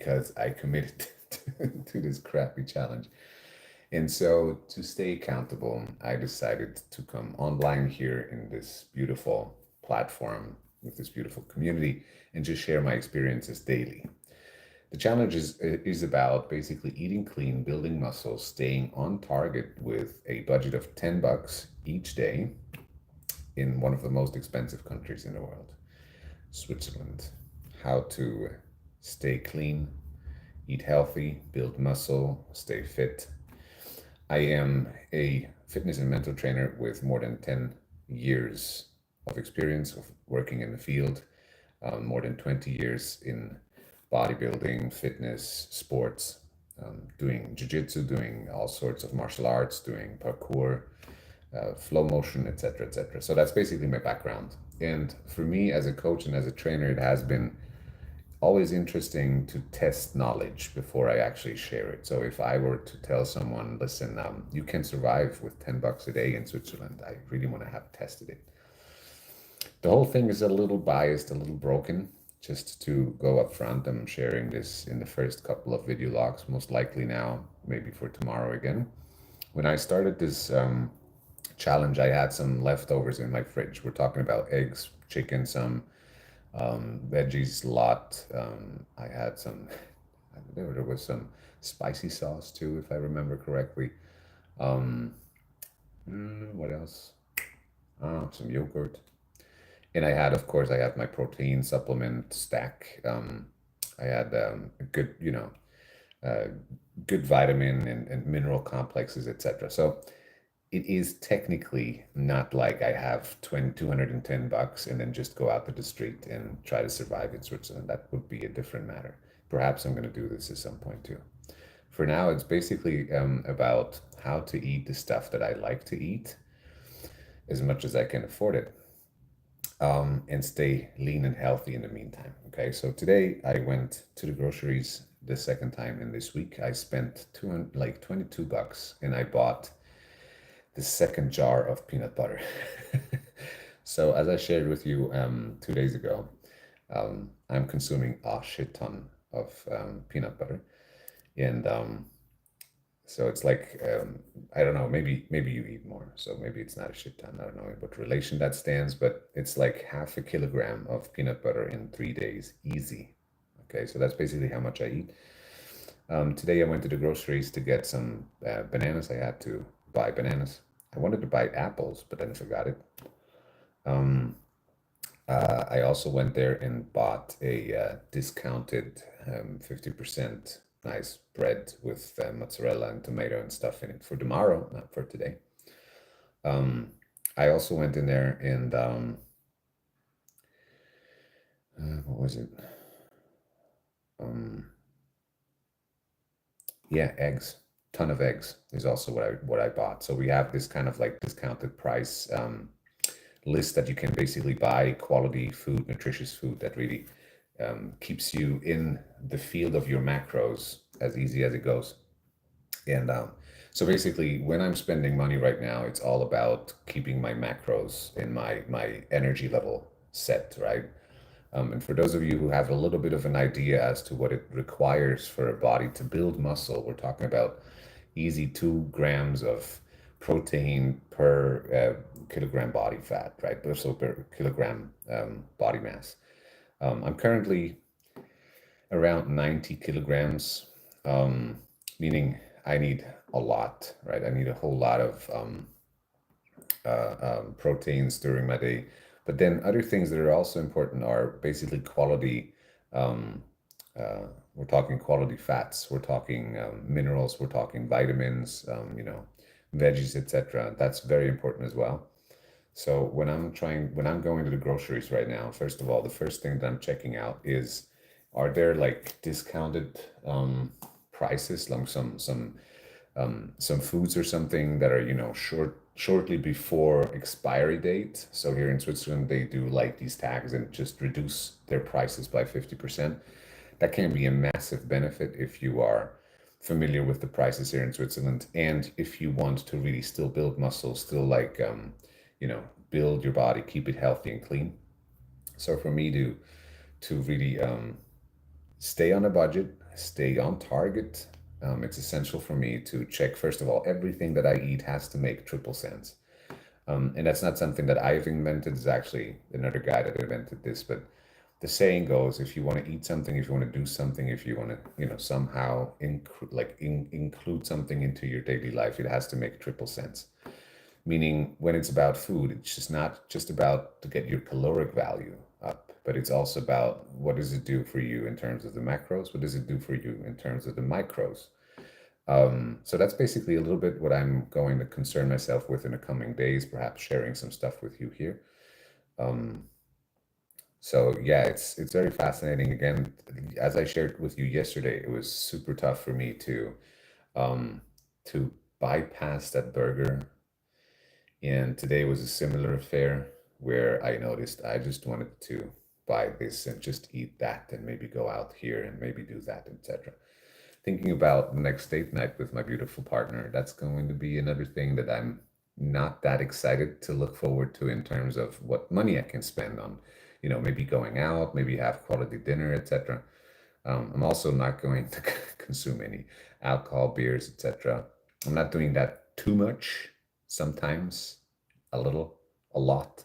because I committed to this crappy challenge. And so to stay accountable, I decided to come online here in this beautiful platform with this beautiful community and just share my experiences daily. The challenge is about basically eating clean, building muscle, staying on target with a budget of $10 each day in one of the most expensive countries in the world, Switzerland. How to stay clean, eat healthy, build muscle, stay fit. I am a fitness and mental trainer with more than 10 years of experience of working in the field, more than 20 years in bodybuilding, fitness, sports, doing jiu-jitsu, doing all sorts of martial arts, doing parkour, flow motion, etc., etc. So that's basically my background. And for me as a coach and as a trainer, it has been always interesting to test knowledge before I actually share it. So if I were to tell someone, listen, you can survive with $10 a day in Switzerland, I really want to have tested it. The whole thing is a little biased, a little broken. Just to go up front, I'm sharing this in the first couple of video logs, most likely now, maybe for tomorrow again. When I started this challenge, I had some leftovers in my fridge. We're talking about eggs, chicken, some veggies, a lot. I had some, there was some spicy sauce too, if I remember correctly. Um, what else? Some yogurt. And I had, of course, I had my protein supplement stack. I had a good, uh, good vitamin and mineral complexes, etc. So it is technically not like I have 210 bucks and then just go out to the street and try to survive in Switzerland. That would be a different matter. Perhaps I'm going to do this at some point too. For now, it's basically about how to eat the stuff that I like to eat as much as I can afford it, and stay lean and healthy in the meantime. Okay, so today I went to the groceries the second time in this week. I spent 200, like 22 bucks, and I bought the second jar of peanut butter. So as I shared with you 2 days ago, I'm consuming a shit ton of peanut butter, and so it's like I don't know, maybe you eat more, so maybe it's not a shit ton. I don't know what relation that stands, but it's like half a kilogram of peanut butter in 3 days, easy. Okay, so that's basically how much I eat. Today I went to the groceries to get some bananas. I had to buy bananas. I wanted to buy apples, but then I forgot it. Um, I also went there and bought a discounted 50% nice bread with mozzarella and tomato and stuff in it for tomorrow, not for today. Um, I also went in there and what was it? Um, yeah, eggs. Ton of eggs is also what I bought. So we have this kind of like discounted price list that you can basically buy quality food, nutritious food that really keeps you in the field of your macros as easy as it goes. And so basically, when I'm spending money right now, it's all about keeping my macros and my energy level set, right? And for those of you who have a little bit of an idea as to what it requires for a body to build muscle, we're talking about easy 2 grams of protein per kilogram body fat, right? So per kilogram body mass. I'm currently around 90 kilograms, meaning I need a lot, right? I need a whole lot of proteins during my day. But then other things that are also important are basically quality. Um, we're talking quality fats. We're talking minerals. We're talking vitamins. Veggies, etc. That's very important as well. So when I'm going to the groceries right now, first of all, the first thing that I'm checking out is, are there like discounted prices, like some foods or something that are shortly before expiry date. So here in Switzerland, they do like these tags and just reduce their prices by 50%. That can be a massive benefit if you are familiar with the prices here in Switzerland, and if you want to really still build muscle, still like you know build your body, keep it healthy and clean. So for me to really stay on a budget, stay on target. It's essential for me to check, first of all, everything that I eat has to make triple sense. And that's not something that I've invented. It's actually another guy that invented this. But the saying goes, if you want to eat something, if you want to do something, if you want to, somehow include something into your daily life, it has to make triple sense. Meaning, when it's about food, it's just not just about to get your caloric value up, but it's also about what does it do for you in terms of the macros? What does it do for you in terms of the micros? So that's basically a little bit what I'm going to concern myself with in the coming days, perhaps sharing some stuff with you here. Um, so yeah, it's very fascinating. Again, as I shared with you yesterday, it was super tough for me um, to bypass that burger. And today was a similar affair where I noticed I just wanted to buy this and just eat that and maybe go out here and maybe do that, etc. Thinking about the next date night with my beautiful partner, that's going to be another thing that I'm not that excited to look forward to in terms of what money I can spend on, maybe going out, maybe have quality dinner, etc. I'm also not going to consume any alcohol, beers, etc. I'm not doing that too much. Sometimes a little, a lot.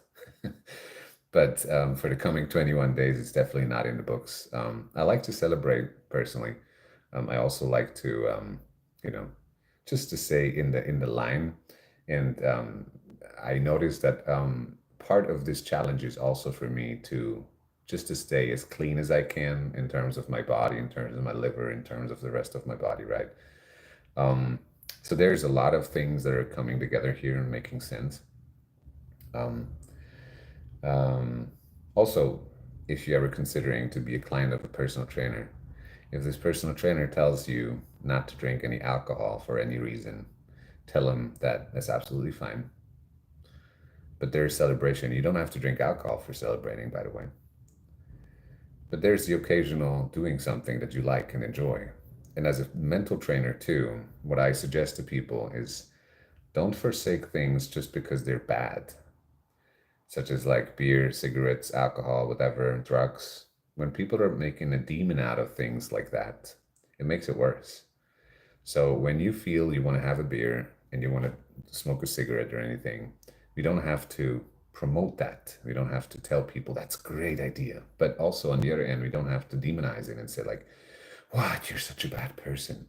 But for the coming 21 days, it's definitely not in the books. I like to celebrate personally. I also like to, you know, just to say in the line. And I noticed that part of this challenge is also for me to just to stay as clean as I can in terms of my body, in terms of my liver, in terms of the rest of my body, right? Um, so there's a lot of things that are coming together here and making sense. Um, um, Also, if you're ever considering to be a client of a personal trainer, if this personal trainer tells you not to drink any alcohol for any reason, tell them that that's absolutely fine. But there's celebration. You don't have to drink alcohol for celebrating, by the way. But there's the occasional doing something that you like and enjoy. And as a mental trainer, too, what I suggest to people is don't forsake things just because they're bad, such as like beer, cigarettes, alcohol, whatever, drugs. When people are making a demon out of things like that, it makes it worse. So when you feel you want to have a beer and you want to smoke a cigarette or anything, we don't have to promote that. We don't have to tell people that's a great idea. But also on the other end, we don't have to demonize it and say like, "What? You're such a bad person."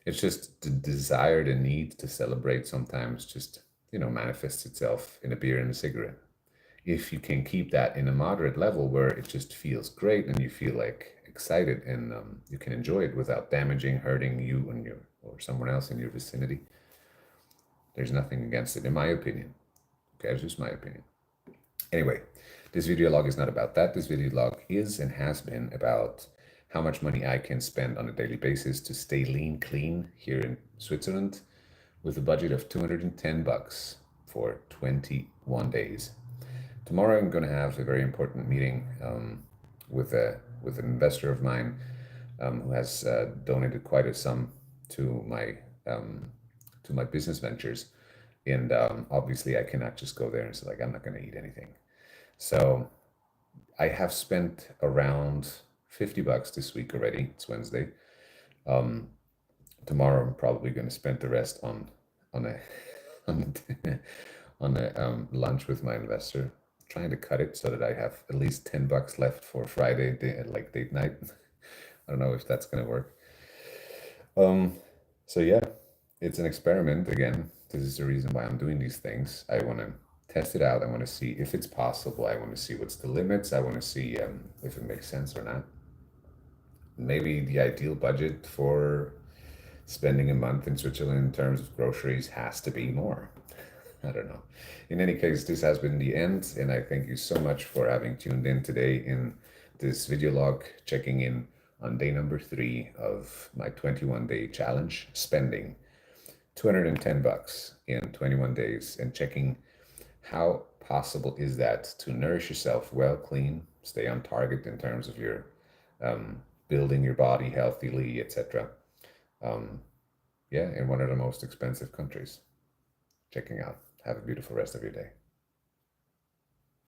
It's just the desire, the need to celebrate sometimes just, manifests itself in a beer and a cigarette. If you can keep that in a moderate level where it just feels great and you feel like excited and you can enjoy it without damaging, hurting you and your or someone else in your vicinity, there's nothing against it, in my opinion. Okay, it's just my opinion. Anyway, this video log is not about that. This video log is and has been about how much money I can spend on a daily basis to stay lean, clean here in Switzerland with a budget of 210 bucks for 21 days. Tomorrow I'm going to have a very important meeting with an investor of mine who has donated quite a sum to my business ventures, and obviously I cannot just go there and say like I'm not going to eat anything. So I have spent around 50 bucks this week already. It's Wednesday. Um, Tomorrow I'm probably going to spend the rest on a on a, on a lunch with my investor, trying to cut it so that I have at least 10 bucks left for Friday like date night. I don't know if that's going to work. Um, so yeah, it's an experiment again. This is the reason why I'm doing these things. I want to test it out. I want to see if it's possible. I want to see what's the limits. I want to see if it makes sense or not. Maybe the ideal budget for spending a month in Switzerland in terms of groceries has to be more. I don't know. In any case, this has been the end, and I thank you so much for having tuned in today in this video log, checking in on day number 3 of my 21-day challenge, spending 210 bucks in 21 days and checking how possible is that to nourish yourself well, clean, stay on target in terms of your building your body healthily, etc. Um, yeah, in one of the most expensive countries. Checking out. Have a beautiful rest of your day.